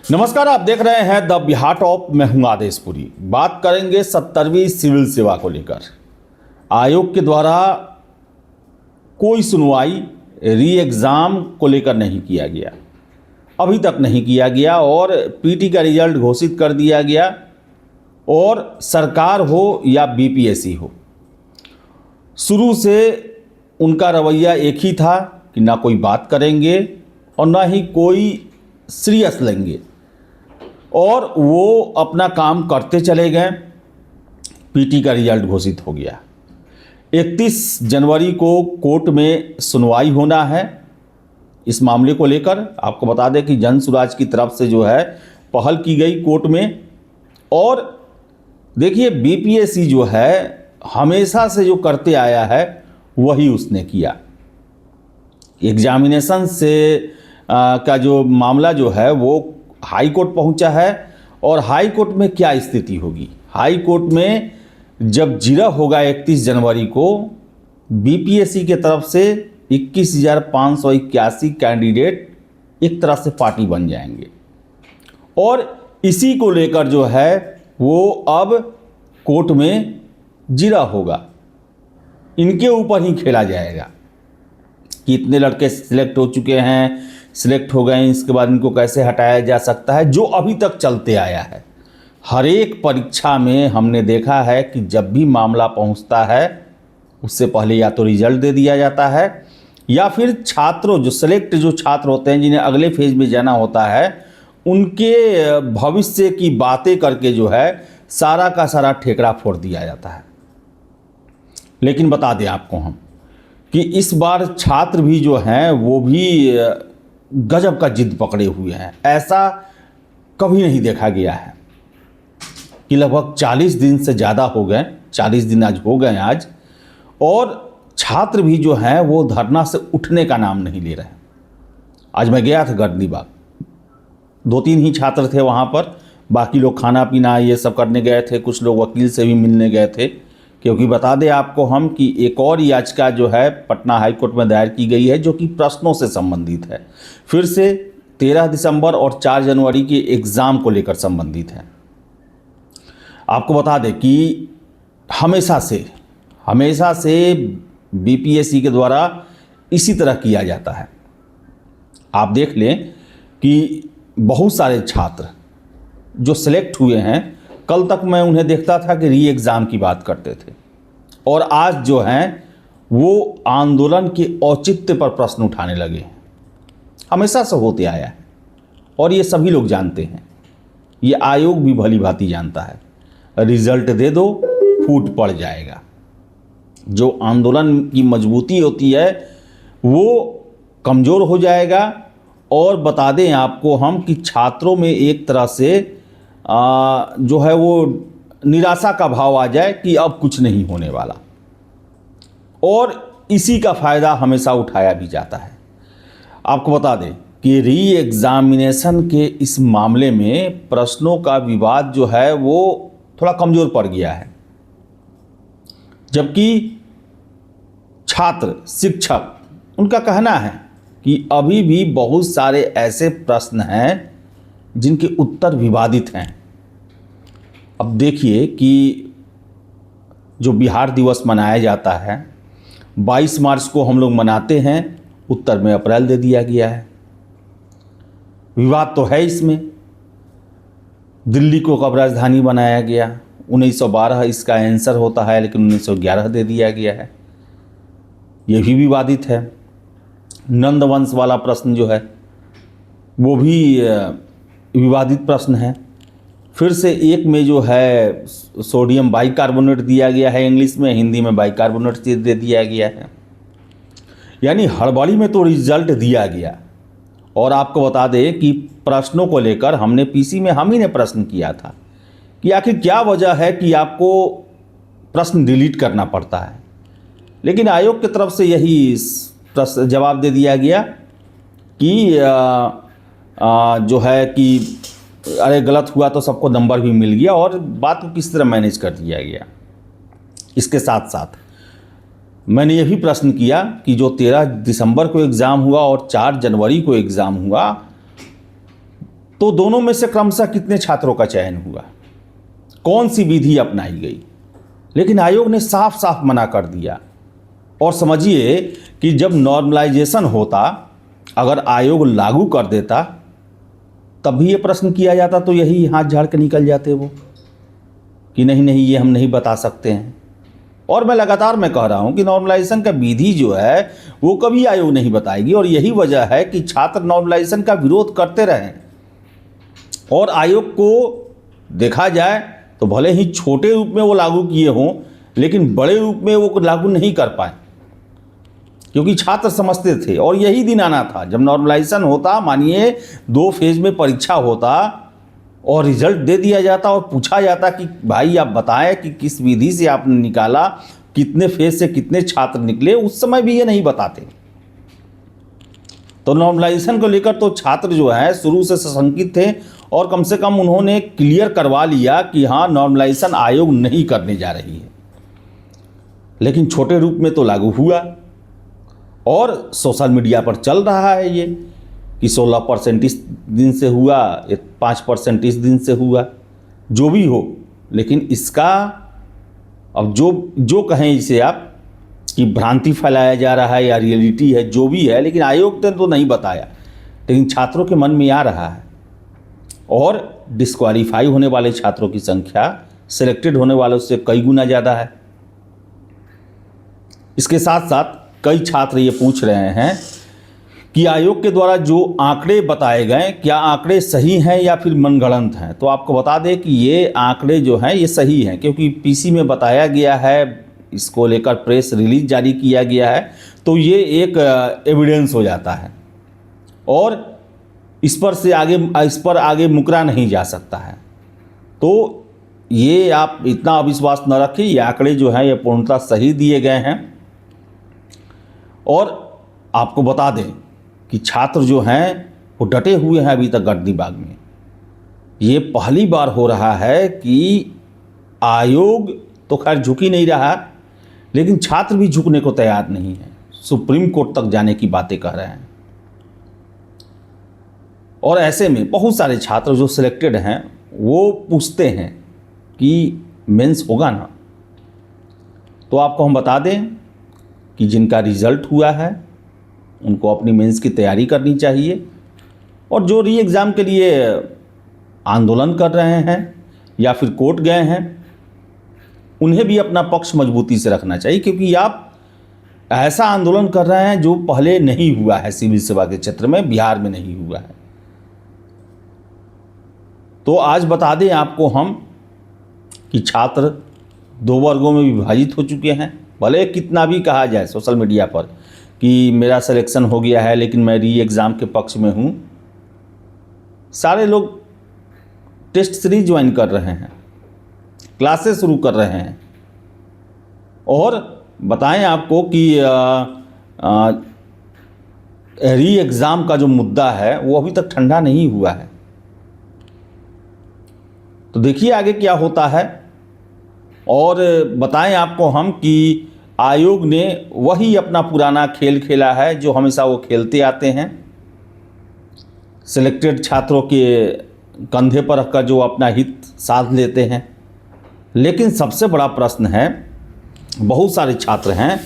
नमस्कार, आप देख रहे हैं द बिहार टॉप। मैं हूं आदेशपुरी। बात करेंगे 70वीं सिविल सेवा को लेकर। आयोग के द्वारा कोई सुनवाई री एग्ज़ाम को लेकर नहीं किया गया, अभी तक नहीं किया गया, और पीटी का रिजल्ट घोषित कर दिया गया। और सरकार हो या बीपीएससी हो, शुरू से उनका रवैया एक ही था कि ना कोई बात करेंगे और ना ही कोई सीरियस लेंगे, और वो अपना काम करते चले गए। पीटी का रिजल्ट घोषित हो गया। 31 जनवरी को कोर्ट में सुनवाई होना है इस मामले को लेकर। आपको बता दें कि जन सुराज की तरफ से जो है पहल की गई कोर्ट में। और देखिए, बीपीएससी जो है हमेशा से जो करते आया है वही उसने किया। एग्जामिनेशन से का जो मामला जो है वो हाई कोर्ट पहुंचा है। और हाई कोर्ट में क्या स्थिति होगी? हाई कोर्ट में जब जिरह होगा 31 जनवरी को, बीपीएससी के तरफ से 21,581 कैंडिडेट एक तरह से पार्टी बन जाएंगे, और इसी को लेकर जो है वो अब कोर्ट में जिरह होगा। इनके ऊपर ही खेला जाएगा कि इतने लड़के सिलेक्ट हो चुके हैं, सिलेक्ट हो गए, इसके बाद इनको कैसे हटाया जा सकता है, जो अभी तक चलते आया है। हर एक परीक्षा में हमने देखा है कि जब भी मामला पहुंचता है उससे पहले या तो रिजल्ट दे दिया जाता है, या फिर छात्रों जो छात्र होते हैं, जिन्हें अगले फेज में जाना होता है, उनके भविष्य की बातें करके जो है सारा का सारा ठेकड़ा फोड़ दिया जाता है। लेकिन बता दें आपको हम कि इस बार छात्र भी जो हैं वो भी गजब का जिद पकड़े हुए हैं। ऐसा कभी नहीं देखा गया है कि लगभग 40 दिन से ज़्यादा हो गए, 40 दिन आज हो गए आज, और छात्र भी जो हैं वो धरना से उठने का नाम नहीं ले रहे। आज मैं गया था गर्दनी बाग, 2-3 ही छात्र थे वहाँ पर, बाकी लोग खाना पीना ये सब करने गए थे। कुछ लोग वकील से भी मिलने गए थे, क्योंकि बता दें आपको हम कि एक और याचिका जो है पटना हाई कोर्ट में दायर की गई है, जो कि प्रश्नों से संबंधित है। फिर से 13 दिसंबर और 4 जनवरी के एग्ज़ाम को लेकर संबंधित है। आपको बता दें कि हमेशा से बीपीएससी के द्वारा इसी तरह किया जाता है। आप देख लें कि बहुत सारे छात्र जो सिलेक्ट हुए हैं, कल तक मैं उन्हें देखता था कि री एग्ज़ाम की बात करते थे, और आज जो हैं वो आंदोलन के औचित्य पर प्रश्न उठाने लगे हैं। हमेशा से होते आया है, और ये सभी लोग जानते हैं, ये आयोग भी भली भांति जानता है। रिजल्ट दे दो, फूट पड़ जाएगा। जो आंदोलन की मजबूती होती है वो कमज़ोर हो जाएगा। और बता दें आपको हम कि छात्रों में एक तरह से जो है वो निराशा का भाव आ जाए कि अब कुछ नहीं होने वाला, और इसी का फ़ायदा हमेशा उठाया भी जाता है। आपको बता दें कि री एग्ज़ामिनेशन के इस मामले में प्रश्नों का विवाद जो है वो थोड़ा कमज़ोर पड़ गया है, जबकि छात्र शिक्षक उनका कहना है कि अभी भी बहुत सारे ऐसे प्रश्न हैं जिनके उत्तर विवादित हैं। अब देखिए कि जो बिहार दिवस मनाया जाता है 22 मार्च को हम लोग मनाते हैं, उत्तर में अप्रैल दे दिया गया है। विवाद तो है इसमें। दिल्ली को कब राजधानी बनाया गया? 1912 इसका आंसर होता है, लेकिन 1911 दे दिया गया है। यह भी विवादित है। नंदवंश वाला प्रश्न जो है वो भी विवादित प्रश्न है। फिर से एक में जो है सोडियम बाइकार्बोनेट दिया गया है इंग्लिश में, हिंदी में बाइकार्बोनेट दे दिया गया है। यानी हड़बड़ी में तो रिजल्ट दिया गया। और आपको बता दें कि प्रश्नों को लेकर हमने पीसी में हम ही ने प्रश्न किया था कि आखिर क्या वजह है कि आपको प्रश्न डिलीट करना पड़ता है, लेकिन आयोग की तरफ से यही जवाब दे दिया गया कि जो है कि अरे गलत हुआ तो सबको नंबर भी मिल गया, और बात को किस तरह मैनेज कर दिया गया। इसके साथ साथ मैंने ये भी प्रश्न किया कि जो 13 दिसंबर को एग्ज़ाम हुआ और 4 जनवरी को एग्ज़ाम हुआ, तो दोनों में से क्रमशः कितने छात्रों का चयन हुआ, कौन सी विधि अपनाई गई। लेकिन आयोग ने साफ साफ मना कर दिया। और समझिए कि जब नॉर्मलाइजेशन होता, अगर आयोग लागू कर देता, तब भी ये प्रश्न किया जाता तो यही हाथ झाड़ के निकल जाते वो कि नहीं नहीं ये हम नहीं बता सकते हैं। और मैं लगातार कह रहा हूँ कि नॉर्मलाइजेशन का विधि जो है वो कभी आयोग नहीं बताएगी। और यही वजह है कि छात्र नॉर्मलाइजेशन का विरोध करते रहें। और आयोग को देखा जाए तो भले ही छोटे रूप में वो लागू किए हों, लेकिन बड़े रूप में वो लागू नहीं कर पाए, क्योंकि छात्र समझते थे। और यही दिन आना था जब नॉर्मलाइजेशन होता, मानिए 2 फेज में परीक्षा होता और रिजल्ट दे दिया जाता और पूछा जाता कि भाई आप बताएं कि किस विधि से आपने निकाला, कितने फेज से कितने छात्र निकले। उस समय भी ये नहीं बताते। तो नॉर्मलाइजेशन को लेकर तो छात्र जो है शुरू से सशंकित थे और कम से कम उन्होंने क्लियर करवा लिया कि हाँ, नॉर्मलाइजेशन आयोग नहीं करने जा रही है। लेकिन छोटे रूप में तो लागू हुआ और सोशल मीडिया पर चल रहा है ये कि 16% इस दिन से हुआ, 5% इस दिन से हुआ, जो भी हो। लेकिन इसका अब जो कहें इसे आप कि भ्रांति फैलाया जा रहा है या रियलिटी है, जो भी है, लेकिन आयोग ने तो नहीं बताया। लेकिन छात्रों के मन में आ रहा है। और डिस्क्वालीफाई होने वाले छात्रों की संख्या सिलेक्टेड होने वालों से कई गुना ज़्यादा है। इसके साथ साथ कई छात्र ये पूछ रहे हैं कि आयोग के द्वारा जो आंकड़े बताए गए, क्या आंकड़े सही हैं या फिर मनगढ़ंत हैं। तो आपको बता दें कि ये आंकड़े जो हैं ये सही हैं, क्योंकि पीसी में बताया गया है, इसको लेकर प्रेस रिलीज जारी किया गया है, तो ये एक एविडेंस हो जाता है और इस पर आगे मुकरा नहीं जा सकता है। तो ये आप इतना अविश्वास न रखें, ये आंकड़े जो हैं ये पूर्णतः सही दिए गए हैं। और आपको बता दें कि छात्र जो हैं वो डटे हुए हैं अभी तक गर्दनीबाग में। ये पहली बार हो रहा है कि आयोग तो खैर झुक ही नहीं रहा, लेकिन छात्र भी झुकने को तैयार नहीं है, सुप्रीम कोर्ट तक जाने की बातें कह रहे हैं। और ऐसे में बहुत सारे छात्र जो सिलेक्टेड हैं वो पूछते हैं कि मेंस होगा ना। तो आपको हम बता दें कि जिनका रिज़ल्ट हुआ है उनको अपनी मेंस की तैयारी करनी चाहिए। और जो री एग्ज़ाम के लिए आंदोलन कर रहे हैं या फिर कोर्ट गए हैं, उन्हें भी अपना पक्ष मजबूती से रखना चाहिए, क्योंकि आप ऐसा आंदोलन कर रहे हैं जो पहले नहीं हुआ है सिविल सेवा के क्षेत्र में, बिहार में नहीं हुआ है। तो आज बता दें आपको हम कि छात्र 2 वर्गों में विभाजित हो चुके हैं। भले कितना भी कहा जाए सोशल मीडिया पर कि मेरा सिलेक्शन हो गया है, लेकिन मैं री एग्ज़ाम के पक्ष में हूँ। सारे लोग टेस्ट सीरीज ज्वाइन कर रहे हैं, क्लासेस शुरू कर रहे हैं। और बताएं आपको कि री एग्ज़ाम का जो मुद्दा है वो अभी तक ठंडा नहीं हुआ है। तो देखिए आगे क्या होता है। और बताएं आपको हम कि आयोग ने वही अपना पुराना खेल खेला है जो हमेशा वो खेलते आते हैं। सिलेक्टेड छात्रों के कंधे पर रखकर जो अपना हित साध लेते हैं। लेकिन सबसे बड़ा प्रश्न है, बहुत सारे छात्र हैं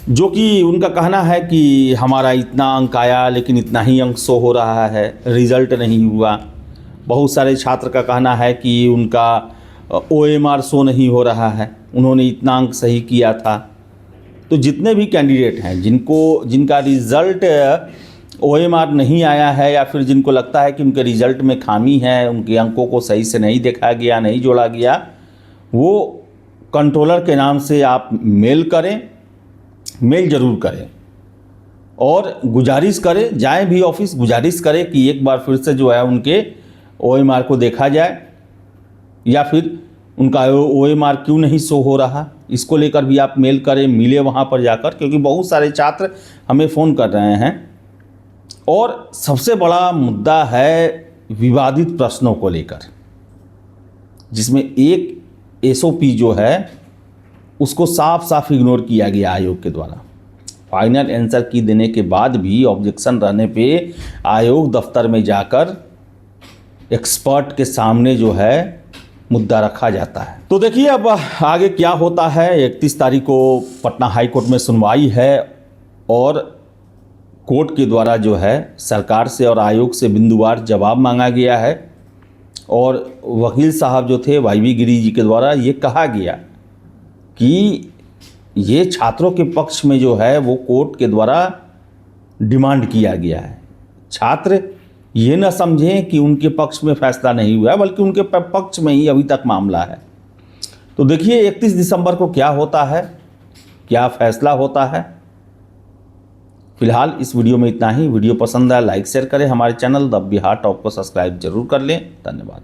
जो कि उनका कहना है कि हमारा इतना अंक आया लेकिन इतना ही अंक शो हो रहा है, रिज़ल्ट नहीं हुआ। बहुत सारे छात्र का कहना है कि उनका OMR शो नहीं हो रहा है, उन्होंने इतना अंक सही किया था। तो जितने भी कैंडिडेट हैं जिनका रिज़ल्ट OMR नहीं आया है, या फिर जिनको लगता है कि उनके रिज़ल्ट में खामी है, उनके अंकों को सही से नहीं देखा गया, नहीं जोड़ा गया, वो कंट्रोलर के नाम से आप मेल ज़रूर करें और गुजारिश करें, जाएं भी ऑफिस, गुजारिश करें कि एक बार फिर से जो है उनके OMR को देखा जाए, या फिर उनका OMR क्यों नहीं शो हो रहा, इसको लेकर भी आप मेल करें, मिले वहाँ पर जाकर, क्योंकि बहुत सारे छात्र हमें फ़ोन कर रहे हैं। और सबसे बड़ा मुद्दा है विवादित प्रश्नों को लेकर, जिसमें एक SOP जो है उसको साफ साफ इग्नोर किया गया आयोग के द्वारा। फाइनल आंसर की देने के बाद भी ऑब्जेक्शन रहने पे आयोग दफ्तर में जाकर एक्सपर्ट के सामने जो है मुद्दा रखा जाता है। तो देखिए अब आगे क्या होता है। 31 तारीख को पटना हाई कोर्ट में सुनवाई है और कोर्ट के द्वारा जो है सरकार से और आयोग से बिंदुवार जवाब मांगा गया है और वकील साहब जो थे वाई गिरी जी के द्वारा ये कहा गया कि ये छात्रों के पक्ष में जो है वो कोर्ट के द्वारा डिमांड किया गया है। छात्र ये न समझें कि उनके पक्ष में फैसला नहीं हुआ है, बल्कि उनके पक्ष में ही अभी तक मामला है। तो देखिए 31 दिसंबर को क्या होता है, क्या फैसला होता है। फिलहाल इस वीडियो में इतना ही। वीडियो पसंद आया लाइक शेयर करें, हमारे चैनल द बिहार टॉप को सब्सक्राइब जरूर कर लें। धन्यवाद।